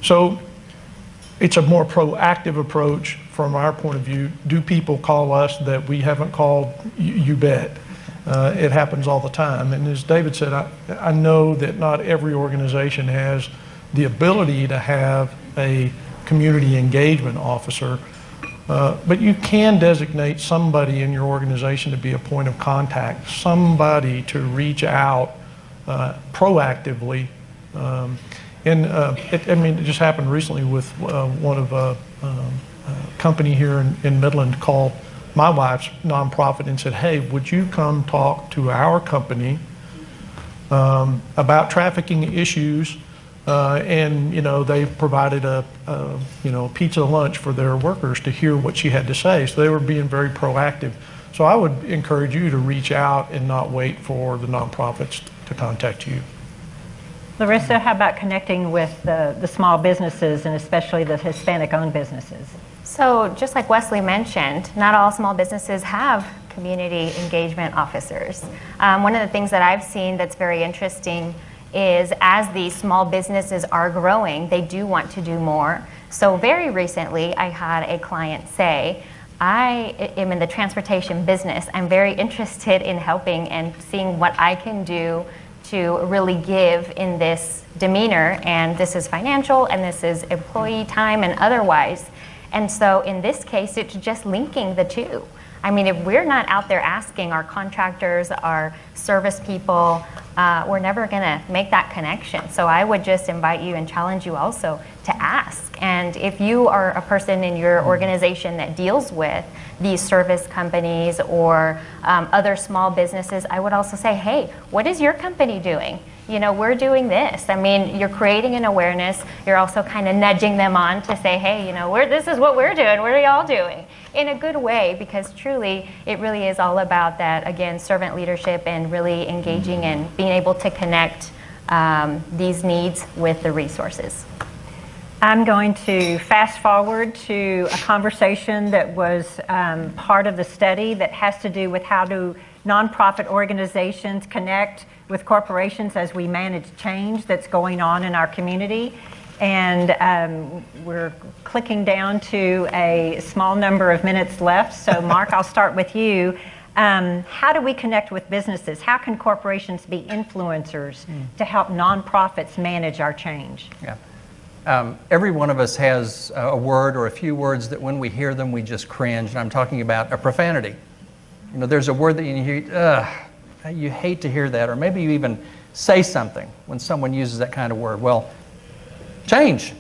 So it's a more proactive approach from our point of view. Do people call us that we haven't called? You bet. It happens all the time. And as David said, I know that not every organization has the ability to have a community engagement officer, but you can designate somebody in your organization to be a point of contact, somebody to reach out proactively. It just happened recently with one of a company here in Midland called my wife's nonprofit and said, hey, would you come talk to our company about trafficking issues? And they provided a pizza lunch for their workers to hear what she had to say. So they were being very proactive. So I would encourage you to reach out and not wait for the nonprofits to contact you. Larissa, how about connecting with the small businesses and especially the Hispanic-owned businesses? So just like Wesley mentioned, not all small businesses have community engagement officers. One of the things that I've seen that's very interesting is as these small businesses are growing, they do want to do more. So very recently, I had a client say, I am in the transportation business. I'm very interested in helping and seeing what I can do to really give in this demeanor, and this is financial and this is employee time and otherwise. And so in this case, it's just linking the two. I mean, if we're not out there asking our contractors, our service people, we're never gonna make that connection. So I would just invite you and challenge you also to ask. And if you are a person in your organization that deals with these service companies or other small businesses, I would also say, hey, what is your company doing? We're doing this. I mean, you're creating an awareness. You're also kind of nudging them on to say, hey, this is what we're doing. What are y'all doing? In a good way, because truly, it really is all about that, again, servant leadership and really engaging and being able to connect these needs with the resources. I'm going to fast forward to a conversation that was part of the study that has to do with how do nonprofit organizations connect with corporations as we manage change that's going on in our community. And we're clicking down to a small number of minutes left. So Mark, I'll start with you. How do we connect with businesses? How can corporations be influencers to help nonprofits manage our change? Yeah. Every one of us has a word or a few words that when we hear them, we just cringe. And I'm talking about a profanity. There's a word that you hear, you hate to hear that, or maybe you even say something when someone uses that kind of word. Well, change.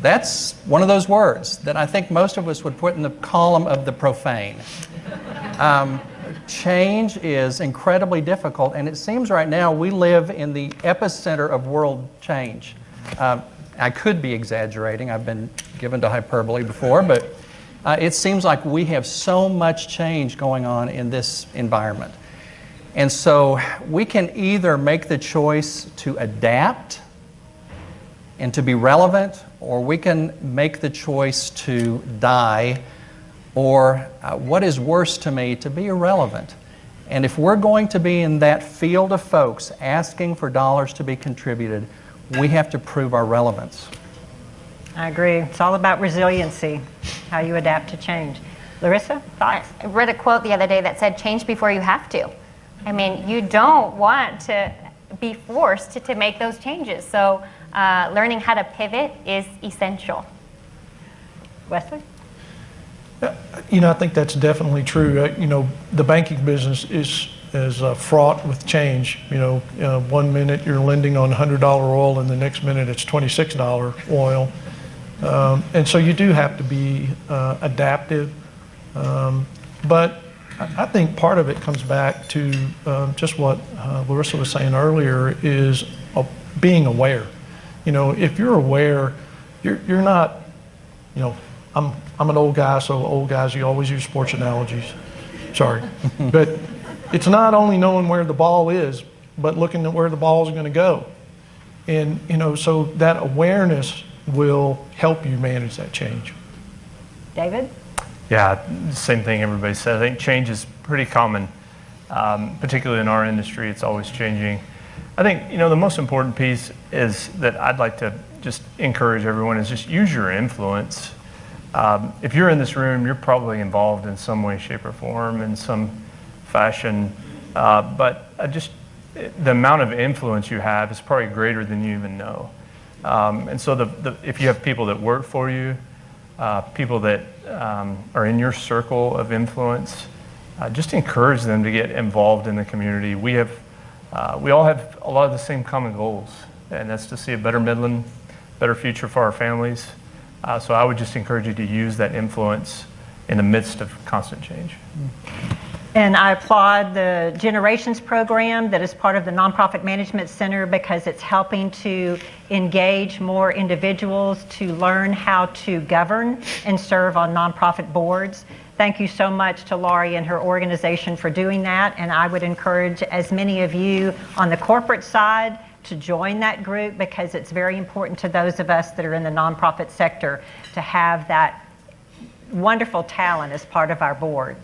That's one of those words that I think most of us would put in the column of the profane. Change is incredibly difficult, and it seems right now we live in the epicenter of world change. I could be exaggerating. I've been given to hyperbole before, but it seems like we have so much change going on in this environment. And so we can either make the choice to adapt and to be relevant, or we can make the choice to die, or what is worse to me, to be irrelevant. And if we're going to be in that field of folks asking for dollars to be contributed, we have to prove our relevance. I agree. It's all about resiliency, how you adapt to change. Larissa, thoughts? I read a quote the other day that said, change before you have to. I mean, you don't want to be forced to make those changes. So learning how to pivot is essential. Wesley? I think that's definitely true. The banking business is fraught with change. 1 minute you're lending on $100 oil, and the next minute it's $26 oil. And so you do have to be adaptive. But I think part of it comes back to just what Larissa was saying earlier, is being aware. If you're aware, you're not, I'm an old guy, so old guys, you always use sports analogies. Sorry. But it's not only knowing where the ball is, but looking at where the ball is going to go. And, so that awareness will help you manage that change. David? Yeah, same thing everybody said. I think change is pretty common, particularly in our industry. It's always changing. I think, the most important piece is that I'd like to just encourage everyone is just use your influence. If you're in this room, you're probably involved in some way, shape, or form, in some fashion. But just the amount of influence you have is probably greater than you even know. And so if you have people that work for you, people that are in your circle of influence, just encourage them to get involved in the community. We all have a lot of the same common goals, and that's to see a better Midland, better future for our families. So I would just encourage you to use that influence in the midst of constant change. And I applaud the Generations program that is part of the Nonprofit Management Center because it's helping to engage more individuals to learn how to govern and serve on nonprofit boards. Thank you so much to Laurie and her organization for doing that. And I would encourage as many of you on the corporate side to join that group because it's very important to those of us that are in the nonprofit sector to have that wonderful talent as part of our board.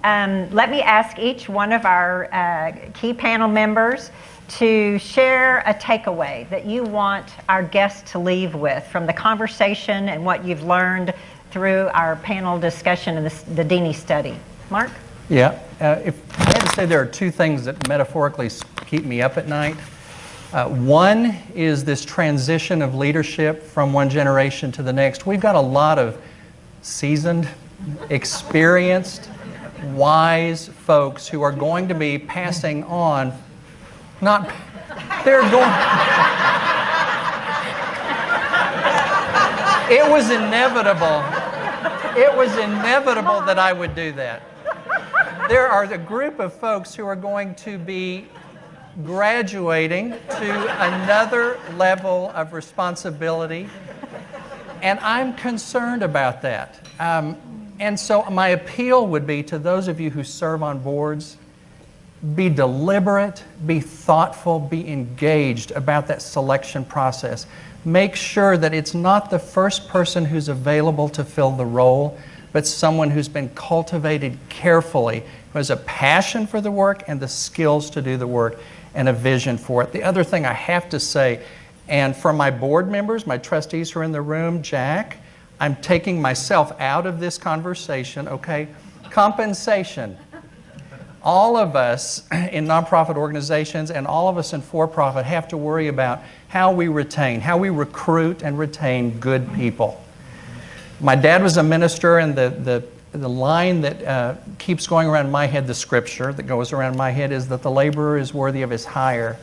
Let me ask each one of our key panel members to share a takeaway that you want our guests to leave with from the conversation and what you've learned through our panel discussion and the Dini study. Mark? Yeah, if I had to say there are two things that metaphorically keep me up at night. One is this transition of leadership from one generation to the next. We've got a lot of seasoned, experienced, wise folks who are going to be passing on, they're going, it was inevitable that I would do that. There are a group of folks who are going to be graduating to another level of responsibility, and I'm concerned about that. And so my appeal would be to those of you who serve on boards, be deliberate, be thoughtful, be engaged about that selection process. Make sure that it's not the first person who's available to fill the role, but someone who's been cultivated carefully, who has a passion for the work and the skills to do the work and a vision for it. The other thing I have to say, and for my board members, my trustees who are in the room, Jack, I'm taking myself out of this conversation, okay? Compensation. All of us in nonprofit organizations and all of us in for-profit have to worry about how we retain, how we recruit and retain good people. My dad was a minister, and the line that keeps going around my head, the scripture that goes around my head, is that the laborer is worthy of his hire.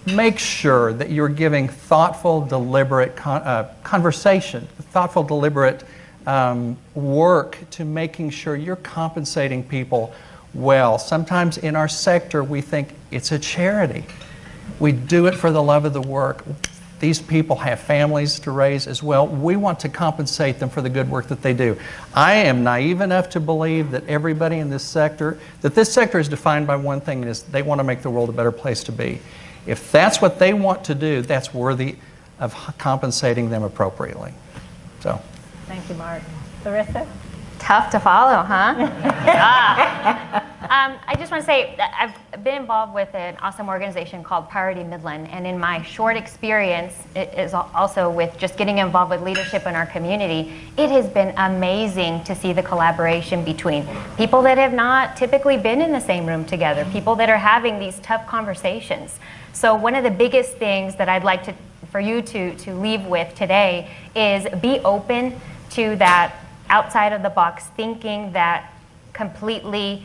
Make sure that you're giving thoughtful, deliberate conversation, thoughtful, deliberate work to making sure you're compensating people well. Sometimes in our sector, we think it's a charity. We do it for the love of the work. These people have families to raise as well. We want to compensate them for the good work that they do. I am naive enough to believe that everybody in this sector, that this sector is defined by one thing, is they want to make the world a better place to be. If that's what they want to do, that's worthy of compensating them appropriately. So. Thank you, Mark. Larissa? Tough to follow, huh? I just want to say that I've been involved with an awesome organization called Priority Midland, and in my short experience, it is also with just getting involved with leadership in our community, it has been amazing to see the collaboration between people that have not typically been in the same room together, people that are having these tough conversations. So one of the biggest things that I'd like for you to leave with today is be open to that outside of the box thinking, that completely,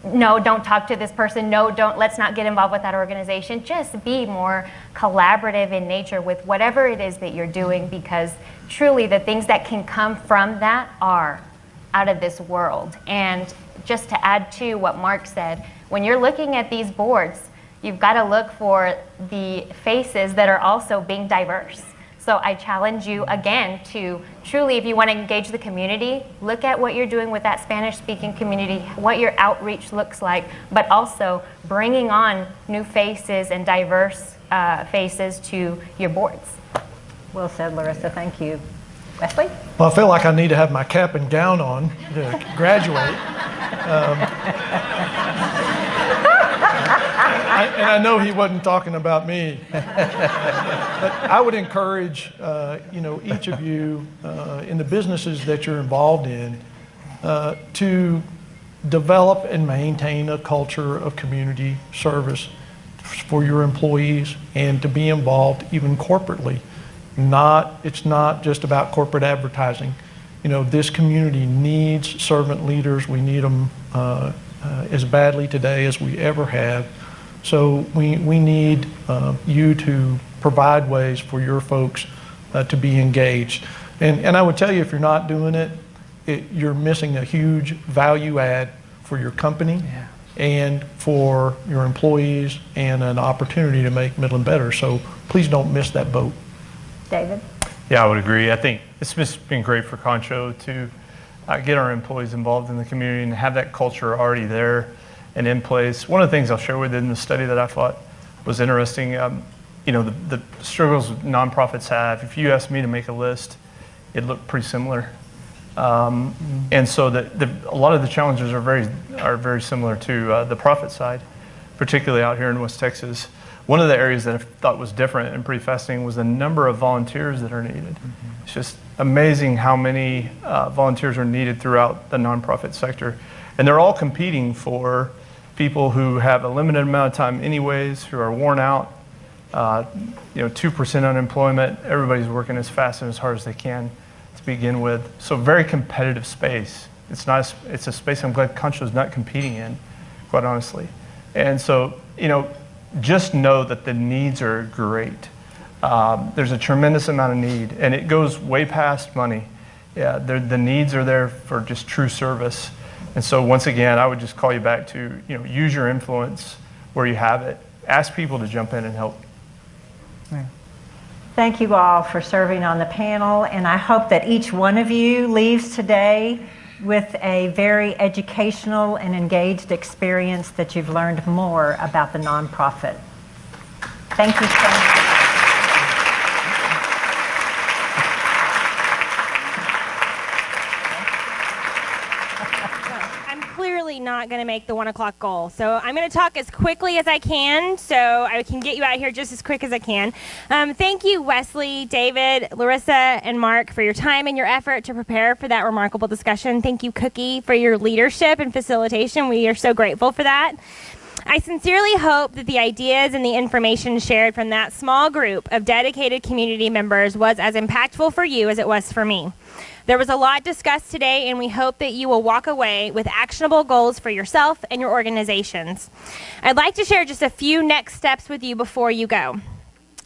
no, don't talk to this person, no, let's not get involved with that organization. Just be more collaborative in nature with whatever it is that you're doing, because truly the things that can come from that are out of this world. And just to add to what Mark said, when you're looking at these boards, you've got to look for the faces that are also being diverse. So I challenge you again to truly, if you want to engage the community, look at what you're doing with that Spanish-speaking community, what your outreach looks like, but also bringing on new faces and diverse faces to your boards. Well said, Larissa. Thank you. Wesley? Well, I feel like I need to have my cap and gown on to graduate. And I know he wasn't talking about me. But I would encourage, each of you in the businesses that you're involved in to develop and maintain a culture of community service for your employees and to be involved even corporately. It's not just about corporate advertising. This community needs servant leaders. We need them as badly today as we ever have. So we need you to provide ways for your folks to be engaged. And I would tell you, if you're not doing it, you're missing a huge value add for your company and for your employees and an opportunity to make Midland better. So please don't miss that boat. David? Yeah, I would agree. I think it's just been great for Concho to get our employees involved in the community and have that culture already there and in place. One of the things I'll share with you in the study that I thought was interesting, the struggles nonprofits have, if you asked me to make a list, it looked pretty similar. And so a lot of the challenges are very similar to the profit side, particularly out here in West Texas. One of the areas that I thought was different and pretty fascinating was the number of volunteers that are needed. It's just amazing how many volunteers are needed throughout the nonprofit sector. And they're all competing for people who have a limited amount of time anyways, who are worn out, 2% unemployment. Everybody's working as fast and as hard as they can to begin with. So very competitive space. It's a space I'm glad Concho's not competing in, quite honestly. And so, just know that the needs are great. There's a tremendous amount of need, and it goes way past money. Yeah, the needs are there for just true service. And so once again, I would just call you back to, use your influence where you have it. Ask people to jump in and help. Yeah. Thank you all for serving on the panel, and I hope that each one of you leaves today with a very educational and engaged experience that you've learned more about the nonprofit. Thank you so much. Not going to make the 1 o'clock goal. So I'm going to talk as quickly as I can so I can get you out of here just as quick as I can. Thank you, Wesley, David, Larissa, and Mark for your time and your effort to prepare for that remarkable discussion. Thank you, Cookie, for your leadership and facilitation. We are so grateful for that. I sincerely hope that the ideas and the information shared from that small group of dedicated community members was as impactful for you as it was for me. There was a lot discussed today, and we hope that you will walk away with actionable goals for yourself and your organizations. I'd like to share just a few next steps with you before you go.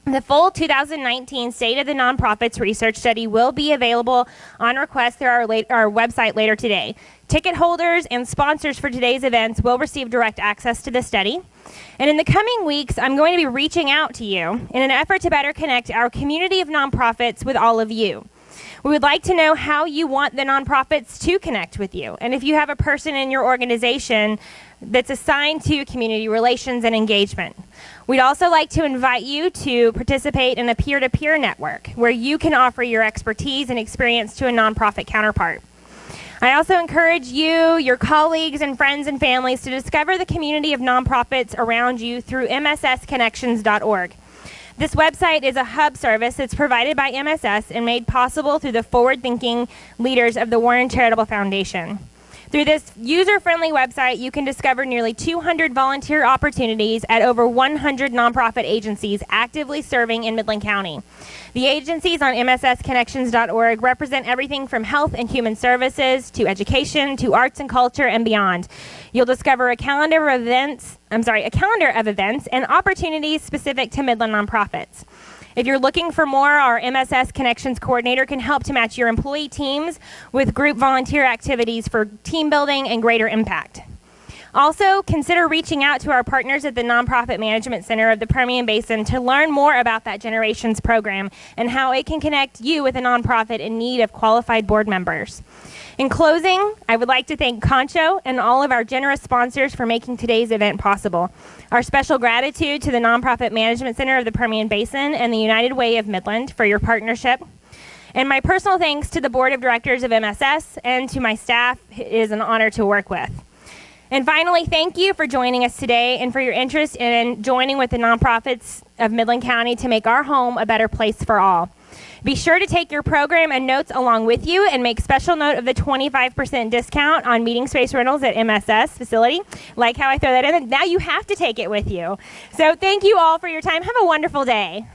The full 2019 State of the Nonprofits research study will be available on request through our website later today. Ticket holders and sponsors for today's events will receive direct access to the study. And in the coming weeks, I'm going to be reaching out to you in an effort to better connect our community of nonprofits with all of you. We would like to know how you want the nonprofits to connect with you, and if you have a person in your organization that's assigned to community relations and engagement. We'd also like to invite you to participate in a peer-to-peer network where you can offer your expertise and experience to a nonprofit counterpart. I also encourage you, your colleagues and friends and families to discover the community of nonprofits around you through mssconnections.org. This website is a hub service that's provided by MSS and made possible through the forward-thinking leaders of the Warren Charitable Foundation. Through this user-friendly website, you can discover nearly 200 volunteer opportunities at over 100 nonprofit agencies actively serving in Midland County. The agencies on mssconnections.org represent everything from health and human services to education to arts and culture and beyond. You'll discover a calendar of events and opportunities specific to Midland nonprofits. If you're looking for more, our MSS Connections coordinator can help to match your employee teams with group volunteer activities for team building and greater impact. Also, consider reaching out to our partners at the Nonprofit Management Center of the Permian Basin to learn more about that Generations program and how it can connect you with a nonprofit in need of qualified board members. In closing, I would like to thank Concho and all of our generous sponsors for making today's event possible. Our special gratitude to the Nonprofit Management Center of the Permian Basin and the United Way of Midland for your partnership. And my personal thanks to the Board of Directors of MSS and to my staff. It is an honor to work with. And finally, thank you for joining us today and for your interest in joining with the nonprofits of Midland County to make our home a better place for all. Be sure to take your program and notes along with you and make special note of the 25% discount on meeting space rentals at MSS facility. Like how I throw that in. Now you have to take it with you. So thank you all for your time. Have a wonderful day.